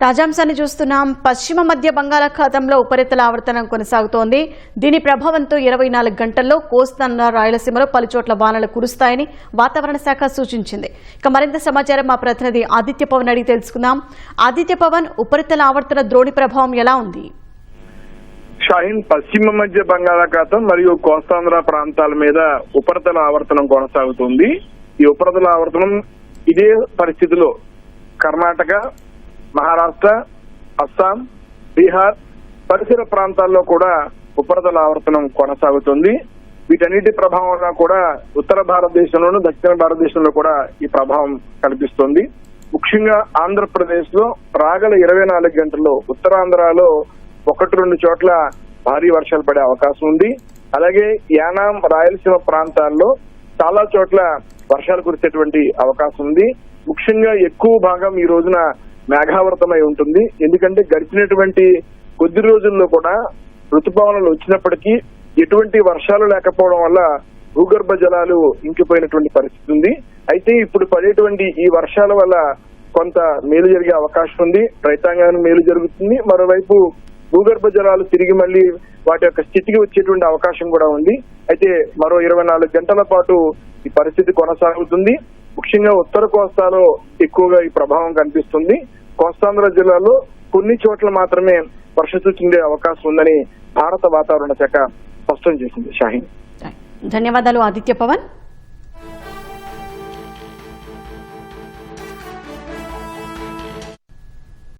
తాజాంశాన్ని చూస్తున్నాం. పశ్చిమ మధ్య బంగాళాఖాతంలో ఉపరితల ఆవర్తనం కొనసాగుతోంది. దీని ప్రభావంతో 24 గంటల్లో కోస్తాంధ్ర రాయలసీమలో పలుచోట్ల వానలు కురుస్తాయని వాతావరణ శాఖ సూచించింది. ఇక మరింత సమాచారం మా ప్రతినిధి ఆదిత్య పవన్ అడిగి తెలుసుకుందాం. ఆదిత్య పవన్, ఉపరితల ఆవర్తన ద్రోణి ప్రభావం ఎలా ఉంది? షాహీన్, పశ్చిమ మధ్య బంగాళాఖాతం మరియు కోస్తాంధ్ర ప్రాంతాల మీద ఉపరితల ఆవర్తనం కొనసాగుతుంది. ఈ ఉపరితల ఆవర్తనం ఇదే పరిస్థితిలో కర్ణాటక, మహారాష్ట్ర, అస్సాం, బీహార్ పరిసర ప్రాంతాల్లో కూడా ఉపరితల ఆవర్తనం కొనసాగుతుంది. వీటన్నిటి ప్రభావంగా కూడా ఉత్తర భారతదేశంలోను దక్షిణ భారతదేశంలో కూడా ఈ ప్రభావం కనిపిస్తుంది. ముఖ్యంగా ఆంధ్రప్రదేశ్ లో రాగల 24 గంటల్లో ఉత్తరాంధ్రలో 1-2 చోట్ల భారీ వర్షాలు పడే అవకాశం ఉంది. అలాగే యానాం, రాయలసీమ ప్రాంతాల్లో చాలా చోట్ల వర్షాలు కురిసేటువంటి అవకాశం ఉంది. ముఖ్యంగా ఎక్కువ భాగం ఈ రోజున మేఘావృతమై ఉంటుంది. ఎందుకంటే గడిచినటువంటి కొద్ది రోజుల్లో కూడా ఋతుపవనాలు వచ్చినప్పటికీ ఎటువంటి వర్షాలు లేకపోవడం వల్ల భూగర్భ జలాలు ఇంకిపోయినటువంటి పరిస్థితి ఉంది. అయితే ఇప్పుడు పడేటువంటి ఈ వర్షాల వల్ల కొంత మేలు జరిగే అవకాశం ఉంది. రైతాంగానికి మేలు జరుగుతుంది. మరోవైపు భూగర్భ జలాలు తిరిగి మళ్లీ వాటి యొక్క స్థితికి వచ్చేటువంటి అవకాశం కూడా ఉంది. అయితే మరో 24 గంటల పాటు ఈ పరిస్థితి కొనసాగుతుంది. ముఖ్యంగా ఉత్తర కోస్తాలో ఎక్కువగా ఈ ప్రభావం కనిపిస్తుంది. కోస్తాంధ్ర జిల్లాలో కొన్ని చోట్ల మాత్రమే వర్ష సూచన అవకాశం ఉందని భారత వాతావరణ శాఖ స్పష్టం చేసింది. షాహీన్, ధన్యవాదాలు ఆదిత్య పవన్.